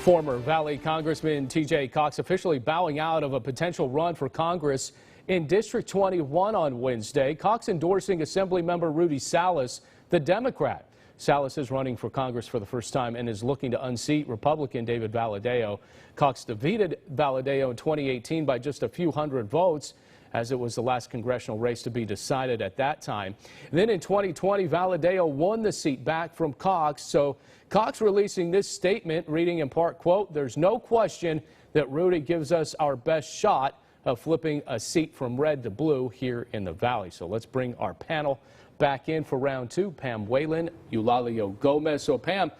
Former Valley Congressman T.J. Cox officially bowing out of a potential run for Congress in District 21 on Wednesday. Cox endorsing Assemblymember Rudy Salas, the Democrat. Salas is running for Congress for the first time and is looking to unseat Republican David Valadao. Cox defeated Valadao in 2018 by just a few hundred votes, as it was the last congressional race to be decided at that time. Then in 2020, Valadao won the seat back from Cox. So Cox releasing this statement, reading in part, quote, "There's no question that Rudy gives us our best shot of flipping a seat from red to blue here in the Valley." So let's bring our panel back in for round two. Pam Whalen, Eulalio Gomez. So Pam,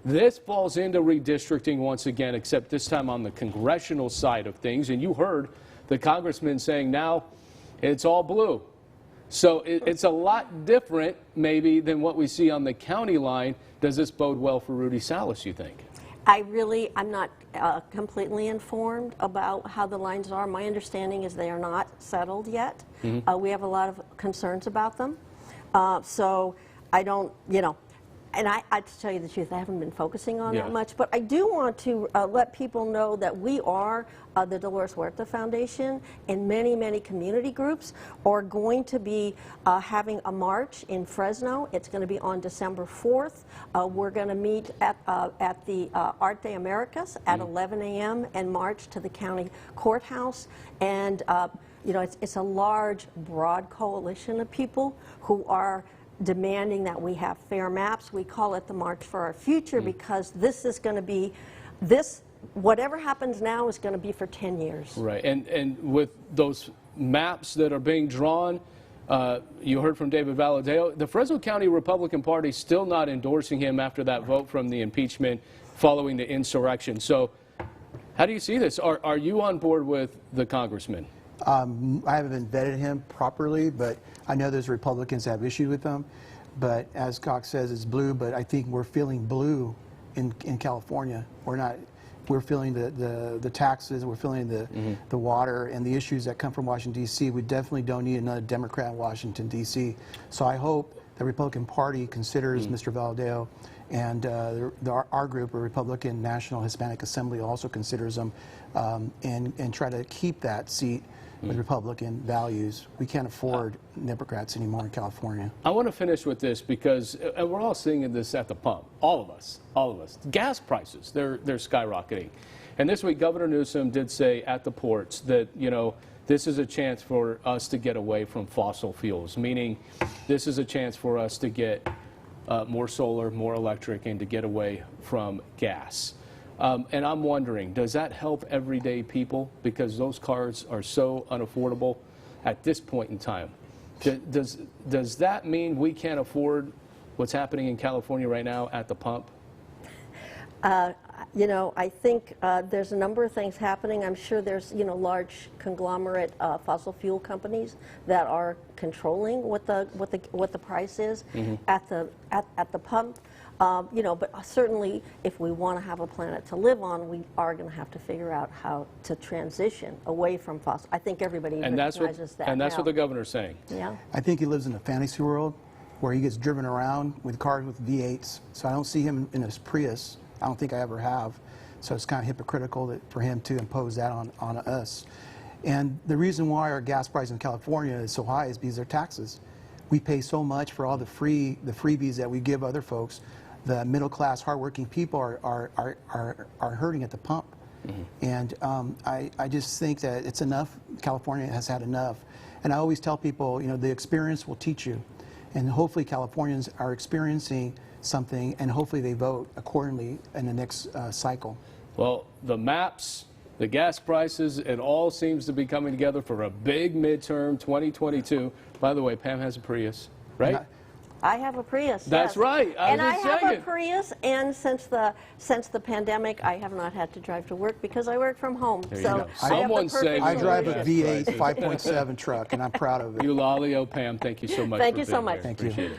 this falls into redistricting once again, except this time on the congressional side of things. And you heard the congressman saying now it's all blue. So it's a lot different maybe than what we see on the county line. Does this bode well for Rudy Salas, you think? I'm not completely informed about how the lines are. My understanding is they are not settled yet. We have a lot of concerns about them. So I don't, and I to tell you the truth, I haven't been focusing on that much, but I do want to let people know that we are, the Dolores Huerta Foundation, and many, many community groups are going to be having a march in Fresno. It's going to be on December 4th. We're going to meet at the Art de Americas at 11 a.m. and march to the county courthouse. And it's a large, broad coalition of people who are demanding that we have fair maps. We call it the March for Our Future because this is going to be, whatever happens now is going to be for 10 years. Right, and with those maps that are being drawn, you heard from David Valadao, the Fresno County Republican Party still not endorsing him after that vote from the impeachment following the insurrection. So how do you see this? Are you on board with the congressman? I haven't vetted him properly, but I know there's Republicans that have issue with him. But as Cox says, it's blue, but I think we're feeling blue in California. We're feeling the taxes, we're feeling the water and the issues that come from Washington, D.C. We definitely don't need another Democrat in Washington, D.C. So I hope the Republican Party considers Mr. Valadao, and our group, a Republican National Hispanic Assembly, also considers them and try to keep that seat with Republican values. We can't afford Democrats anymore in California. I want to finish with this because we're all seeing this at the pump. All of us. Gas prices, they're skyrocketing. And this week, Governor Newsom did say at the ports that, this is a chance for us to get away from fossil fuels, meaning this is a chance for us to get more solar, more electric, and to get away from gas. And I'm wondering, does that help everyday people? Because those cars are so unaffordable at this point in time. Does that mean we can't afford what's happening in California right now at the pump? I think there's a number of things happening. I'm sure there's, large conglomerate fossil fuel companies that are controlling what the price is at the pump. But certainly, if we want to have a planet to live on, we are going to have to figure out how to transition away from fossil. I think everybody recognizes that. And that's what the governor's saying. Yeah. I think he lives in a fantasy world where he gets driven around with cars with V8s. So I don't see him in his Prius. I don't think I ever have. So it's kind of hypocritical for him to impose that on us. And the reason why our gas price in California is so high is because they're taxes. We pay so much for all the freebies that we give other folks. The middle-class, hardworking people are hurting at the pump. And I just think that it's enough. California has had enough. And I always tell people, the experience will teach you. And hopefully Californians are experiencing something, and hopefully they vote accordingly in the next cycle. Well, the maps, the gas prices, it all seems to be coming together for a big midterm 2022. By the way, Pam has a Prius, right? I have a Prius. That's right. I have a Prius, and since the pandemic, I have not had to drive to work because I work from home. So someone saying I drive a V8 5.7 truck, and I'm proud of it. Eulalio, Pam, thank you so much. Thank you so much. Thank you. Appreciate it.